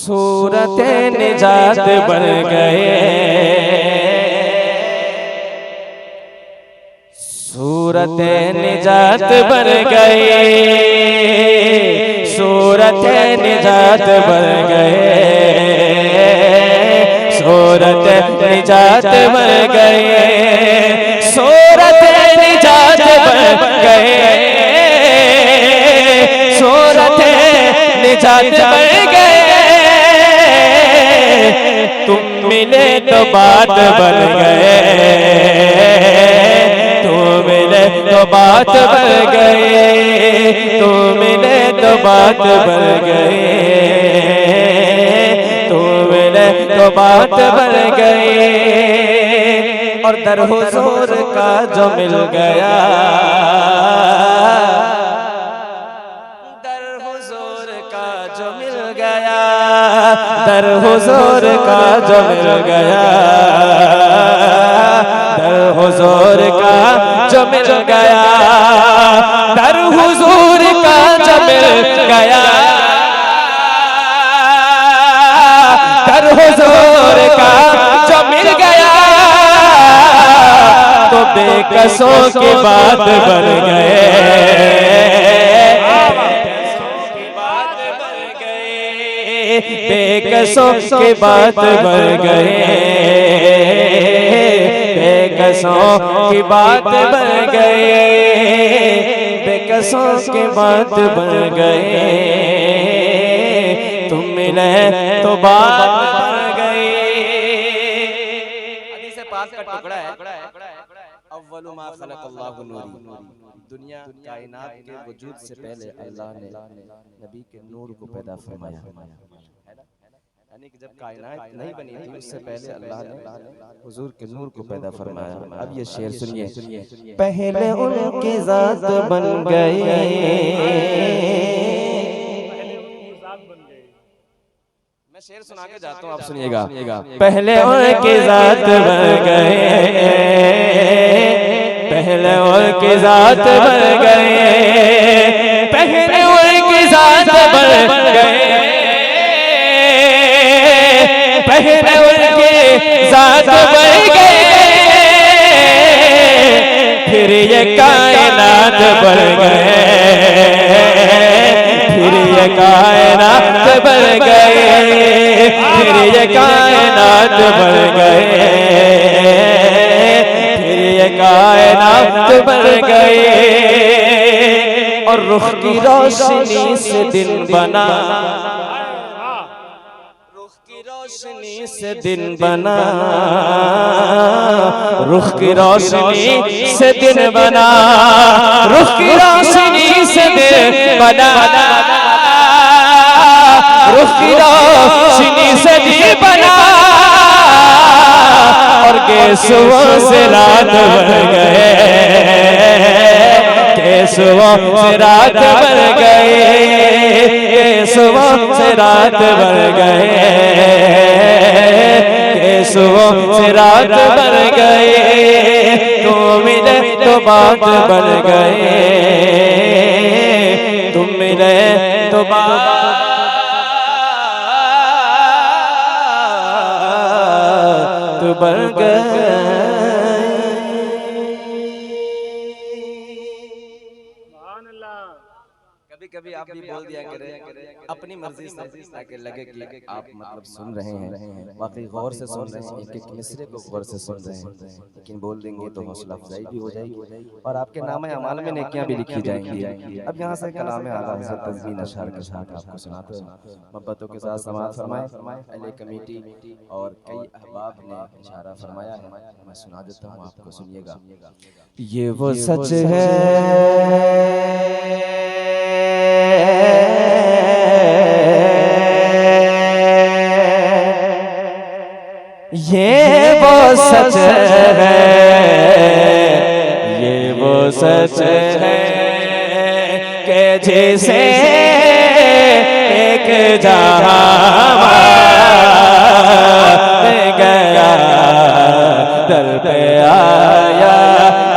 सूरत निजात बन गए, सूरत निजात बन गए, सूरत निजात बन गए, सूरत निजात बन गए, सूरत निजात बन गए, सूरत निजात बन गए। तुम मिले तो बात बन गए, तुम मिले तो बात बन गए, तुम मिले तो बात बन गए, तुम मिले तो बात बन गए। और दर हुजूर का जो मिल गया, दर हुजूर का जो मिल गया, दर हुजूर का जो मिल गया, दर हुजूर का जो मिल गया, दर हुजूर का जो मिल गया, दर हुजूर का जो मिल गया, तो बेकसों की बात बन गए, बेकसों की बात बन गए, बेकसों की बात बन गए, बेकसों की बात बन गए। तुम मिले तो बात बन गई। हदीस पाक का टुकड़ा है, अव्वलु मा खलक़ल्लाहु नूरी, दुनिया कायनात के वजूद से पहले अल्लाह ने नबी के नूर को पैदा फरमाया, यानी कि जब कायनात नहीं बनी थी उससे पहले अल्लाह ने हुजूर के नूर को पैदा फरमाया। अब ये शेर सुनिए, पहले उनकी ज़ात बन गए, मैं शेर सुना के जाता हूँ, आप सुनिएगा। पहले उनकी ज़ात बन गए, पहले उनकी ज़ात बन गए, पहले उनकी ज़ात बन गए, पहले उनकी ज़ात बन गए, फिर ये कायनात बन गए, फिर ये कायनात बन गए, फिर ये कायनात बन गए, फिर ये कायनात बन गए। और रुख की रोशनी से दिन बना, रोशनी से दिन बना, रुख की रोशनी से दिन बना, रुख की रोशनी से दिन बना, रुख की रोशनी से दिन बना, और केसुओं से रात बन गए, केसुओं से रात बन गए, केसुओं से रात बन गए, केसुओं से रात बन गए। तुम मिले तो बात बन गए, तुम मिले तो बात बन गए। कभी आप भी बोल दिया करें अपनी मर्जी से, ताकि लगे कि आप मतलब सुन रहे हैं, वाकई गौर से सुन रहे हैं, एक एक मिसरे को गौर से सुन रहे हैं। लेकिन बोल देंगे तो हौसला अफजाई भी हो जाएगी और आपके नाम अमाल में नेकियां भी लिखी जाएंगी। अब यहाँ से कलाम आला हज़रत तज़मीन अशआर के साथ आपको सुनाते हैं, मोहब्बतों के साथ समाअत फरमाएं। अहले कमेटी और कई अहबाब ने इशारा फरमाया है, मैं सुना देता हूँ, आपको सुनिएगा। ये वो सच है, ये वो सच है, ये वो सच है कि जिसे एक जहां गया, दर पे आया,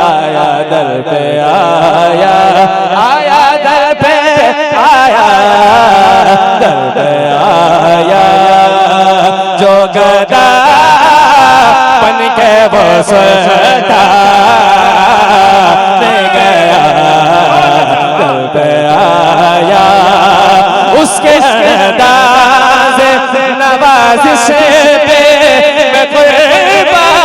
आया दर पे आया, आया दर पे आया, दर पे आया। सदा गया दिल पे आया उसके अंदाज़ नवाज़िश पे मैं कुर्बान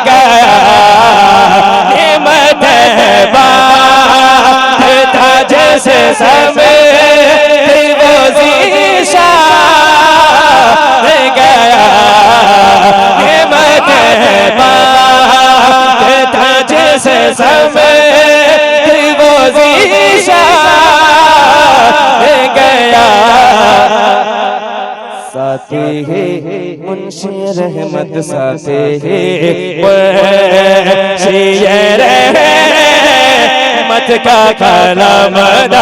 गया निमत था जैसे समय वो ज़ीशा गया निमत था जैसे समय वो ज़ीशा गया साथे है मुंशी रहमत साथे है मुंशी रहमत का कलमदार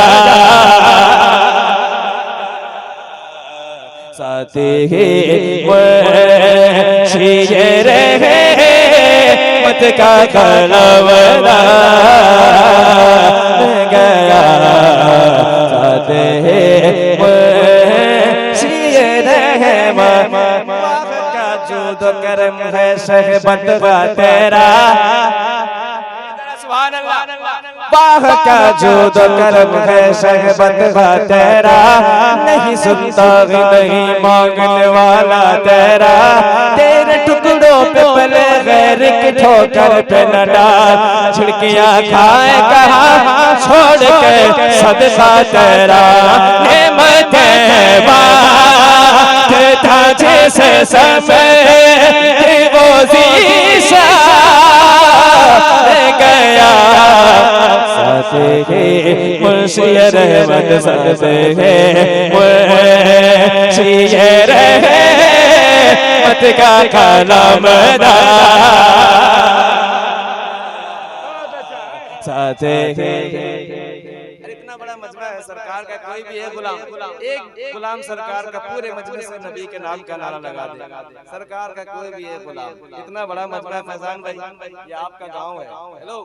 साथे है मुंशी रहमत का कलमदार गया साथे है का जुद करम है शहबत का तेरा बाह का जुद करम है शहबत का तेरा नहीं सुनता नहीं मांगने वाला तेरा तेरे टुकड़ों पे पले गैर की ठोकर पे न डाल छिड़कियां खाए कहा छोड़ के सदका तेरा नेमत था जैसे समय वो ज़ीशा गया साथे है मुंशी रहमत साथे है मुंशी रहमत का कलमदार साथे है इतना बड़ा मजमा है सरकार का कोई भी है गुलाम एक गुलाम सरकार का पूरे मजमे से नबी के नाम का नारा लगा दे सरकार का कोई भी है गुलाम इतना बड़ा मजमा है फैजान भाई ये आपका गांव है हेलो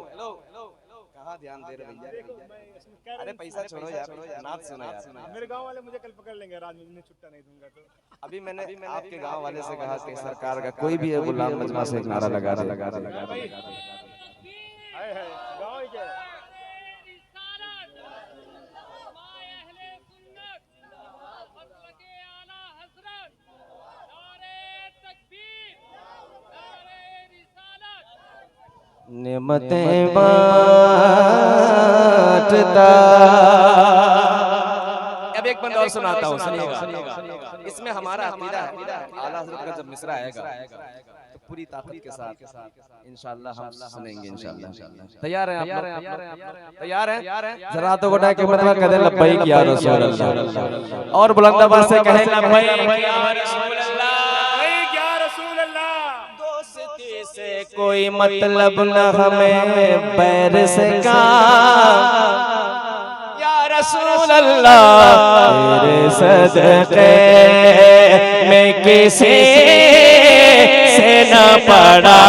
कहाँ ध्यान दे रहे भैया अरे पैसा छोड़ो यार नाच सुनो यार मेरे गांव वाले मुझे कल पकड़ लेंगे राज में छुट्टा नहीं दूंगा तो अभी मैंने आपके गांव वाले से कहा कि सरकार का कोई भी है गुलाम मजमा से एक नारा लगा दे नेमतें बांटता अब एक बंद और सुनाता हूँ सुनिएगा इसमें हमारा अकीदा है आला हज़रत का जब मिसरा आएगा तो पूरी ताकत के साथ इंशाअल्लाह हम सुनेंगे इंशाअल्लाह तैयार हैं आप तैयार हैं जरा तो गोटा के मतलब कदे लब्बैक या रसूल अल्लाह और बुलंद आवाज से कहें लब्बैक या रसूल अल्लाह से कोई मतलब न हमें बैर से का या रसूल अल्लाह तेरे सदक़े में किसी से न पड़ा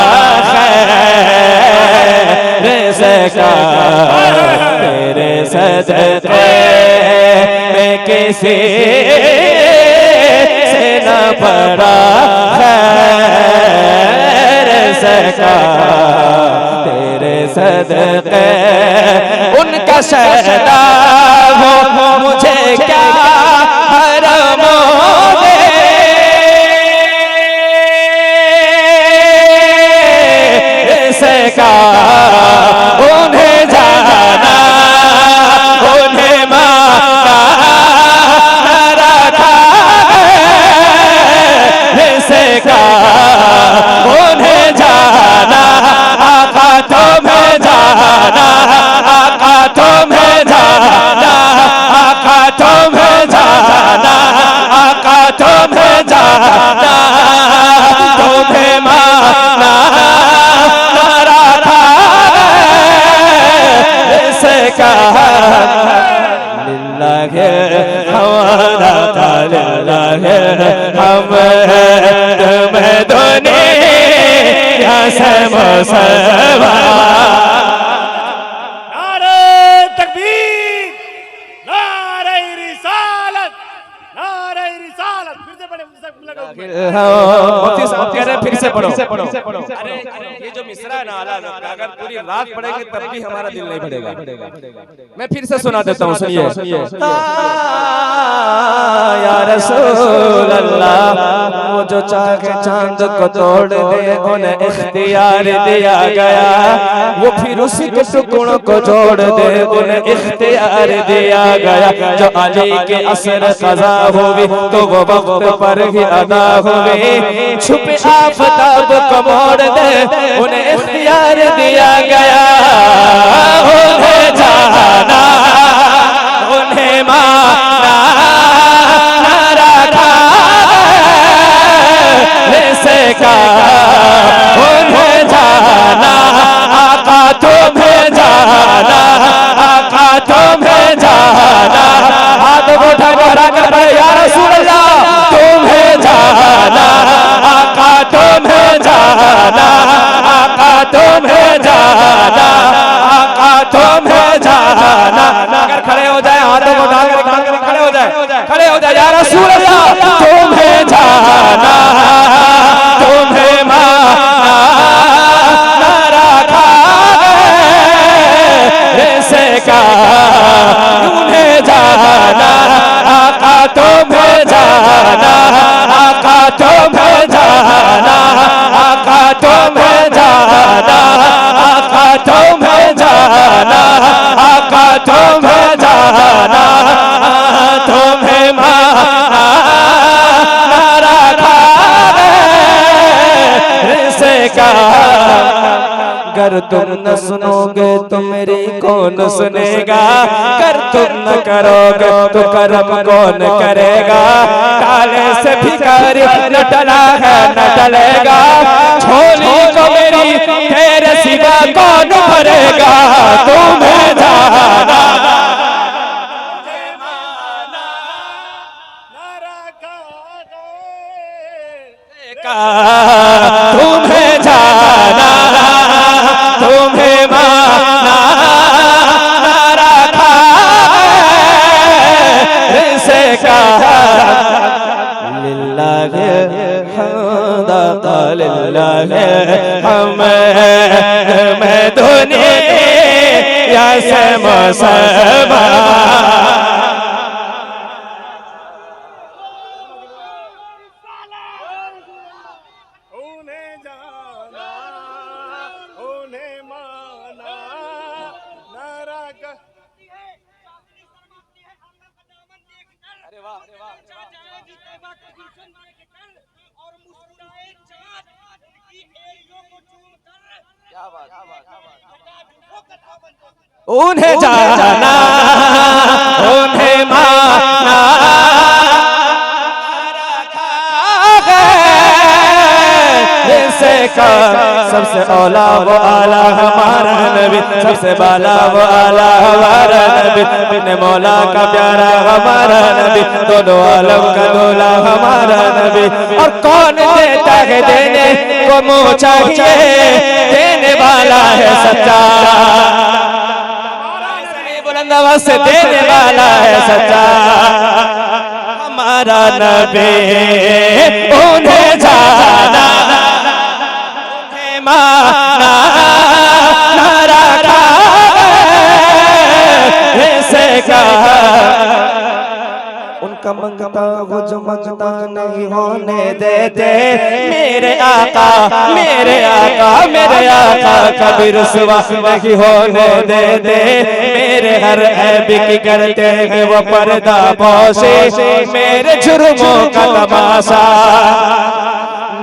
खैर से का तेरे सदक़े में किसी से न पड़ा सका तेरे सदक़े उनका शहदा हो मुझे क्या हरमोगे सका उन्हें जाना उन्हें माना रखा सका उन्हें जाना आका तुम्हें जाना आका तुम्हें जाना आका तुम्हें जाना आका तुम्हें जाना तुम्हें माना रखा इसका लिल्लाहि हमारा लिल्लाहि हम तुम्हें दुनिया से मुसलमान नारे तकबीर नारे रिसालत फिर से से पढ़े मुफ्ती साहब कह रहे हैं फिर से पढ़ो। अरे ये जो मिसरा है ना आला नक्का, अगर पूरी रात पढ़ेंगे तब भी हमारा दिल नहीं भरेगा। मैं फिर से सुना देता हूँ, सुनिए। या रसूल अल्लाह, वो जो चाहे चांद को तोड़ दे उन्हें इख्तियार दिया गया, वो फिर उसी के टुकड़ों को जोड़ दे उन्हें इख्तियार दिया गया। जो अली के असर क़ज़ा हुई तो वो वक्त पर ही अदा हुई, छुपे आफताब को मोड़ दे उन्हें इख्तियार दिया गया। उन्हें जाना उन्हें माना ना रखा से का, उन्हें जाना आका तुम्हें जाना, आका तुम्हें जाना। हाथ उठा कर या रसूल अल्लाह, तुम्हें जाना आका तुम्हें जाना, आका तुम्हें जाना, आका तुम्हें जाना। अगर खड़े हो जाए हाथों को उठाकर खड़े हो जाए, खड़े हो जाए। या रसूल अल्लाह, तुम्हें जाना तुम्हें माना ना रखा से का, उन्हें जाना आका तुम्हें जाना, आका तुम्हें जाना, आका तुम्हें जाना, आका तुम्हें जाना, आका तुम्हें जाना, तुम्हें माना ना रखा से का। अगर तुम न सुनोगे तो मेरी कौन सुनेगा, अगर तुम न करोगे तो करम कौन करेगा। काले से भिखारी न टला है न टलेगा, झोली को मेरी तेरे सिवा कौन भरेगा। तुम्हें जाना तुम्हें जाना तुम्हें माना ना रखा से का। लिल्लाह हमदा लिल्लाह मैं दुनिया से मुसलमान। उन्हें जाना उन्हें माना का। सबसे औला वो आला हमारा नबी, सबसे बाला वो आला हमारा नबी, अपने मौला का प्यारा हमारा नबी, दोनों आलम का दूल्हा हमारा नबी। और कौन देता है देने को मुँह चाहिए, देने वाला है सच्चा, बुलंद आवाज से देने वाला है सच्चा हमारा नबी। उन्हें जाना उन्हें माना ना रखा से कहा। उनका मंगता वो जो मंगता नहीं होने देते, मेरे आका मेरे आका मेरे आका कभी रुसवा नहीं होने देते। मेरे हर ऐब की करते हैं वो पर्दा पोशे, मेरे जुर्मों का तमाशा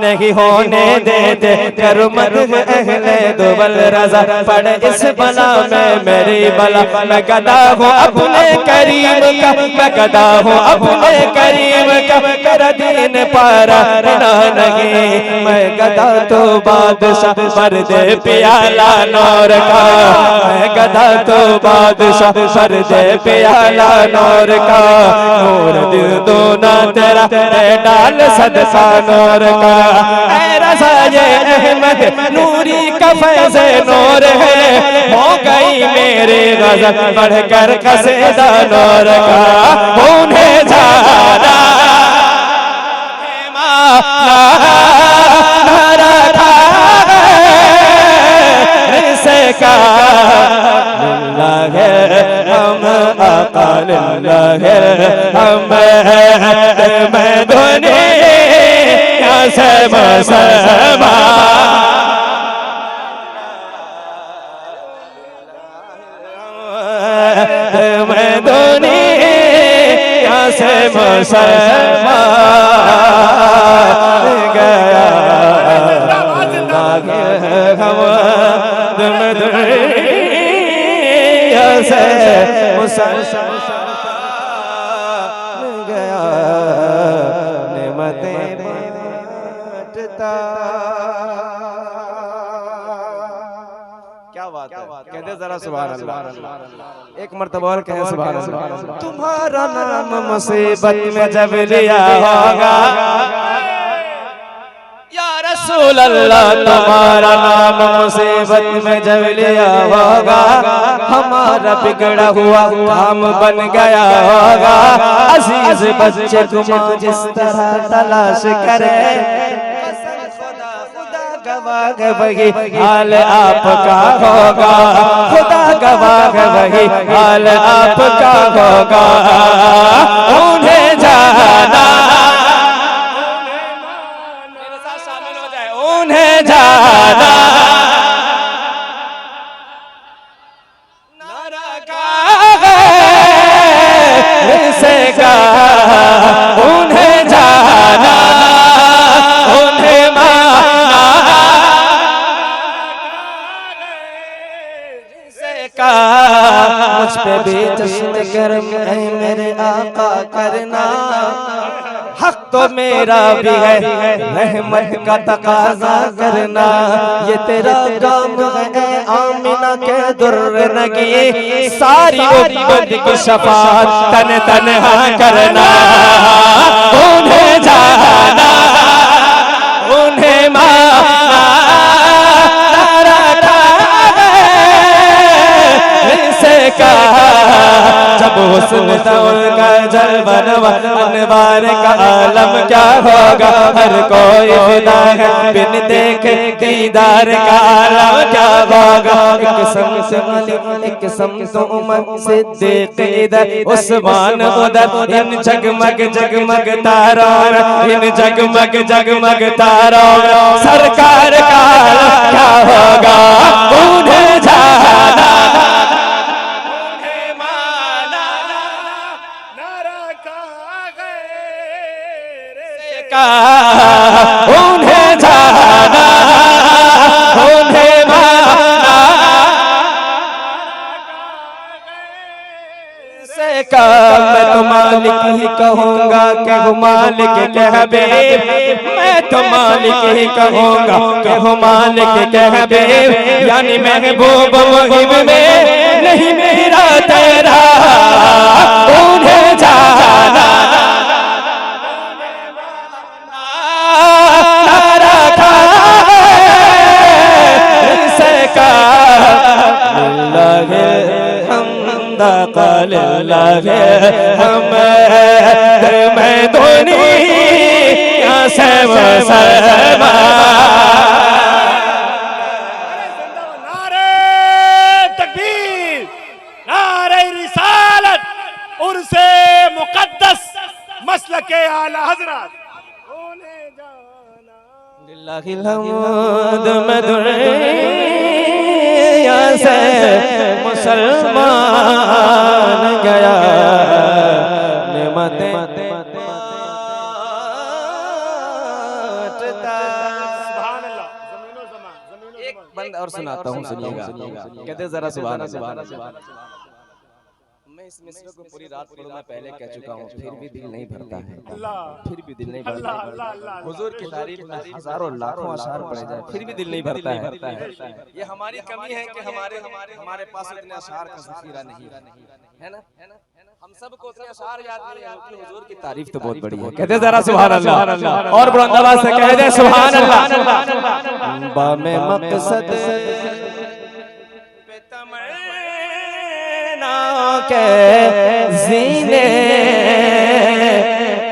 नहीं होने देते। करमत अहले दुबल रजा पड़ इस बला में मेरी बला। मैं गदा हूँ अपने करीम का, मैं गदा हूँ अपने करीम का, मेरा दीन पारा नहीं। मैं गदा तो बादशाह पर दे प्याला नौर का, मैं गदा तो बादशाह पर दे प्याला नौर का। नूर दिल दो ना तेरा डाल सदसा नौर का। अहमद नूरी का फैज़ नूर है, हो गई मेरी गज़ल बढ़कर कसीदा नूर का। उन्हें जाना का लिल्लाह हम आका लिल्लाह हम मैं दुनिया से मुसलमान मैं दुनिया से मुसलमान गया हम दुनिया से मुसलमान गया नेमतें बांटता। क्या बात है, कहते जरा सुभान अल्लाह, एक मर्तबा और कहें सुभान अल्लाह। तुम्हारा नाम मुसीबत में जब लिया होगा या रसूल अल्लाह, तुम्हारा नाम मुसीबत में जब लिया होगा, हमारा बिगड़ा हुआ काम बन गया होगा। अजीज बच्चे तुम जिस तरह तलाश करे, गवाह वही हाल आपका होगा, खुदा गवाह वही हाल आपका होगा। उन्हें जाना, मेरे साथ शामिल हो जाए, उन्हें जाना नारा का से का, उन्हें जाना उन्हें का। मुझ पे भी जश्न करम है मेरे आका करना, हक तो मेरा भी है रहमत का तकाजा करना। ये तेरा काम है आमिना के दुर्र नगी, सारी उम्मत की शफाअत तन तन्हा करना। उन्हें जाना उन्हें माना का, जब हुस्न दौल का जलवन अनवार का आलम क्या होगा। हर कोई फिदा है बिन देखे दीदार का आलम क्या होगा। एक समत अली एक समत उमर सिद्दीक इधर उस्मान उधर, इन जगमग जगमग तारों इन जगमग जगमग तारों सरकार का क्या होगा। उन्हें जाना उन्हें जाना उन्हें माना से का। मैं तो मालिक ही कहूँगा कि हूँ मालिक के हबीब, मैं तो मालिक ही कहूँगा कि हूँ मालिक के हबीब। यानी महबूब मुहिब में नहीं मेरा तेरा। उन्हें जाना हम मैं दुनिया से नारे तकबीर, नारे रिसालत, उर्से मुकद्दस, मसलके आला हजरत। उन्हें जाना लिल्लाहिल हम्द, मैं दुनिया से मुसलमान गया नेमतें बांटता। सुभान अल्लाह। ज़मीनो ज़मान, ज़मीनो एक बंद और सुनाता हूँ, सुनिएगा, कहते जरा सुभान अल्लाह। मैं इस मिसरे को पूरी रात पढ़ूं, मैं पहले कह चुका हूँ, फिर भी दिल नहीं भरता है, फिर भी दिल नहीं भरता है। हुजूर की तारीफ में हजारों लाखों अशार पढ़े जाए फिर भी दिल नहीं भरता है। ये हमारी कमी है कि हमारे पास इतने अशार का ज़ख़ीरा नहीं है ना। हम सबको उतने अशार याद नहीं है, हुजूर की तारीफ तो बहुत बड़ी है। कहते जरा सुभान अल्लाह, और बुलंद आवाज़ से कह दे सुभान अल्लाह। बामे मक़सद पे तमन्ना के जीने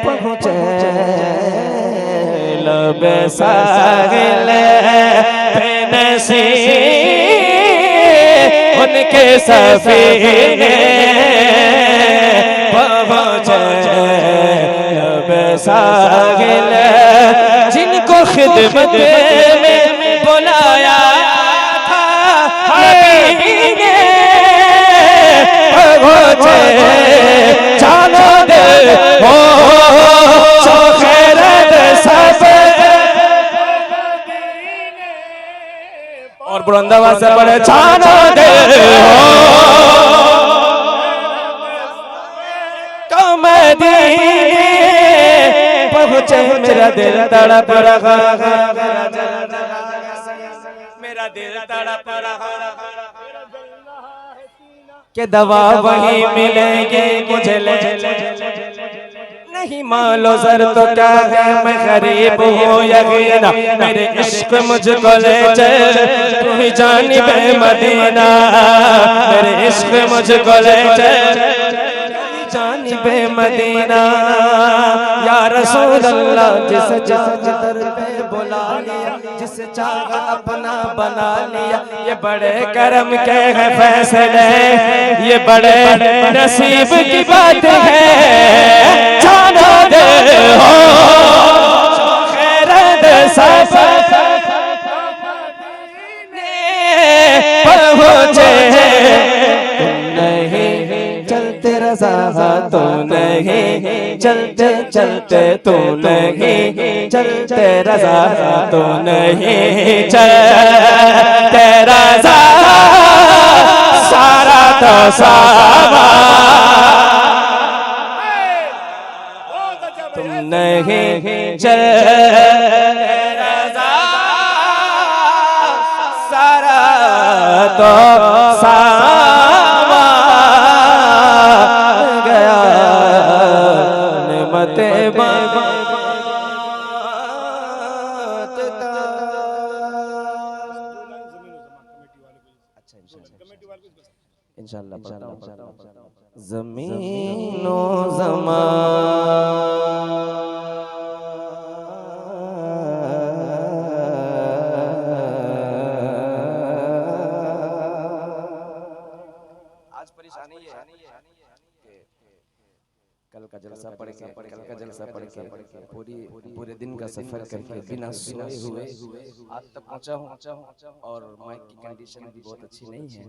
पहुँचे लब साहिल पे नसी उनके सफीने पहुँचे लब साहिल जिनको खिदमत में बुलाया था नबी ने पहुँचे जानो दे हो खैरत सब और बुलंदाबाद से बड़े जानो दे हो कमदीने पहुँचे मेरा दिल तड़प रहा मेरा दिल तड़प रहा के दवा वही मिलेगी मुझे ले नहीं मालो सर तो क्या है मैं गरीब हूँ यकीना मेरे इश्क मुझको ले चल तू ही जानिबे मदीना मेरे इश्क मुझको ले चल जानिबे मदीना या रसूल अल्लाह जिस दर पे बुला लिया जिस चाहा अपना बना लिया ये बड़े करम के हैं फैसले ये बड़े नसीब की बात है जानो दे हो खैरत सब पहुँचे नहीं चलते रज़ा तो नहीं चलते चलते तो नहीं चलते रज़ा तो नहीं चलते रज़ा सारा तो सारा तुम नहीं चलते रज़ा सारा तो सारा इंशाअल्लाह ज़मीनो आज परेशानी है कल का जलसा पढ़ के पूरे दिन का सफर करके बिना सोए हुए आज तक पहुंचा हूं और माइक की कंडीशन भी बहुत अच्छी नहीं है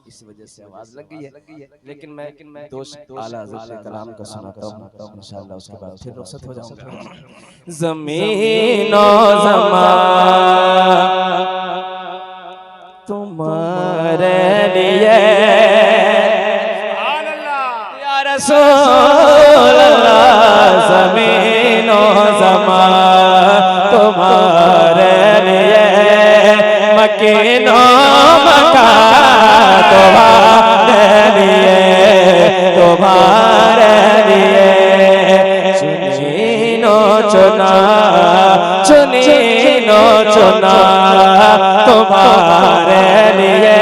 इस वजह से आवाज लग गई है लेकिन मैं दोस्त आला हज़रत कलाम का सुनाता हूं इंशाअल्लाह उसके बाद फिर रुखसत हो जाऊंगा ज़मीन और ज़मान तुम्हारे लिए या रसूल ज़मीन और ज़मान तुम्हारे लिए मकीन और मकान तुम्हारे लिए चुनीनो चुना तुम्हारे लिए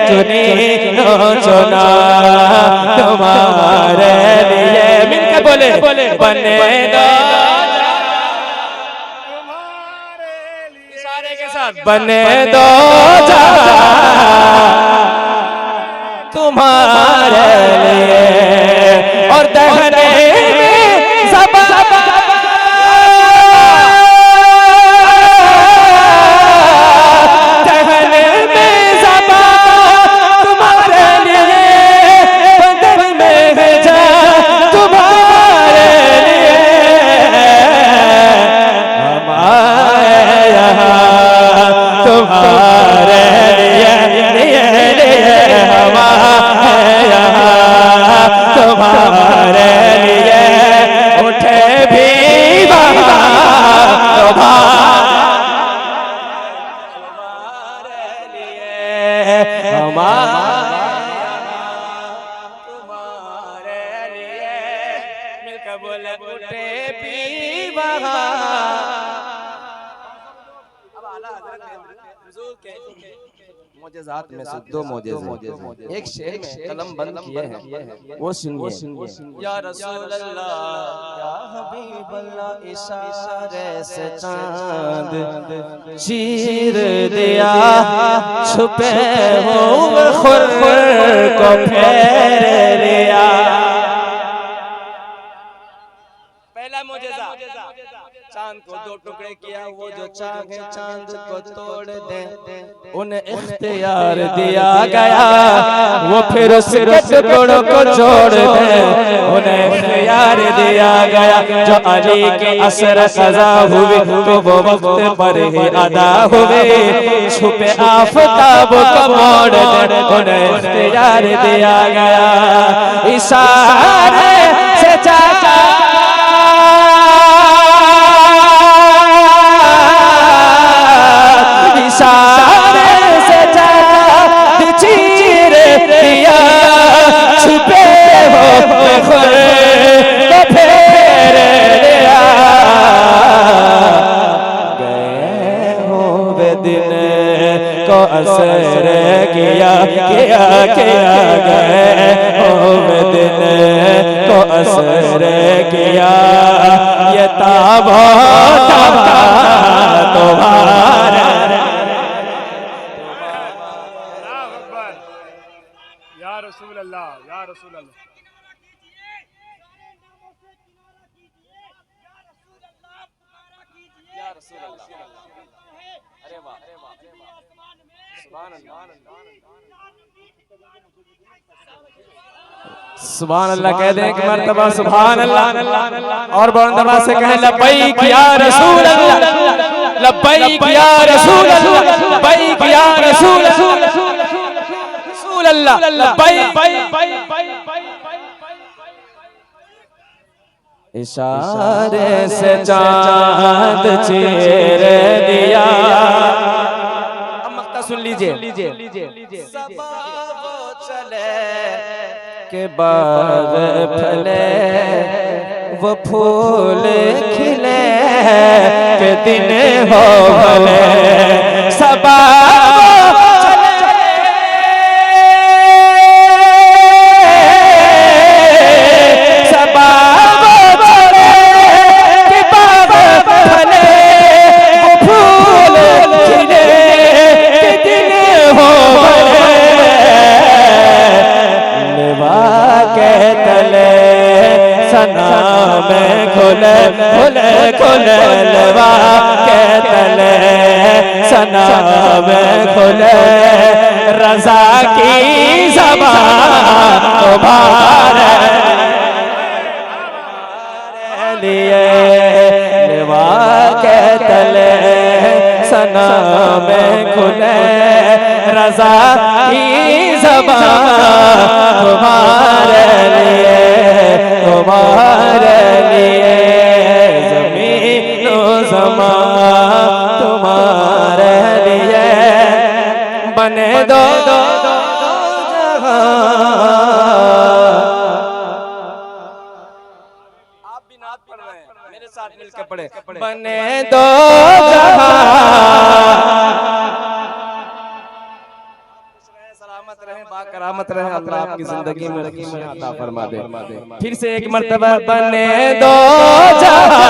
चुनीनो चुना तुम्हारे लिए मिलकर बोले बने दो इशारे के साथ बने दो तुम्हारे लिए और दहने में ज़बा दहने में ज़बा तुम्हारे लिए बदन में भेजा तुम्हारे लिए हमारे यहाँ तुम्हारे लिए हमारे यहाँ तुम्हारे लिए मोजेज़ात में से दो मोजेज़े एक शेर में कलम बंद किए हैं, वो सुनिए। या रसूल अल्लाह या हबीब अल्लाह, इशारे से चांद चीर दिया, छुपे हुए खुर को फेर लिया। पहला मोजेज़ा चांद को दो टुकड़े किया, वो जो चाहे चांद को तोड़ दे, उन्हें इख्तियार दिया गया, वो फिर उसके टुकड़ों को जोड़ दे, उन्हें इख्तियार दिया गया। जो अली के असर सजा हुई तो वो वक्त पर ही अदा हुए, छुपे आफताब को मोड़ दे, उन्हें इख्तियार दिया गया। इशारे से चाचा असर किया गए हो दिन को असर किया, ये ताबो तुम्हारा। या रसूल अल्लाह, या रसूल अल्लाह। अरे वाह, सुभान अल्लाह कह दे एक मर्तबा सुभान अल्लाह, और बुलंदवा से कहें लब्बैक या रसूल अल्लाह, लब्बैक या रसूल अल्लाह, लब्बैक या रसूल अल्लाह, लब्बैक। इशारे से चांद चीर दिया। अब मक्ता सुन लीजिए। सबा वो चले के बाग फले, वो फूल खिले के दिन हो भले, सबा खुलवा के तले सना में खुले, रज़ा की ज़बान तुम्हारे लिए, निवा के तले सना में खुले, रज़ा की ज़बान तुम्हारे लिए, तुम्हारे लिए। तुम्हारे लिए बने दो आप भी नात पढ़ रहे हैं, मेरे साथ मिलकर पढ़े। बने दो सलामत रहे, बाकरामत रहे, अल्लाह आपकी जिंदगी में खुशियां अता फरमा दे। फिर से एक मर्तबा बने दो जहां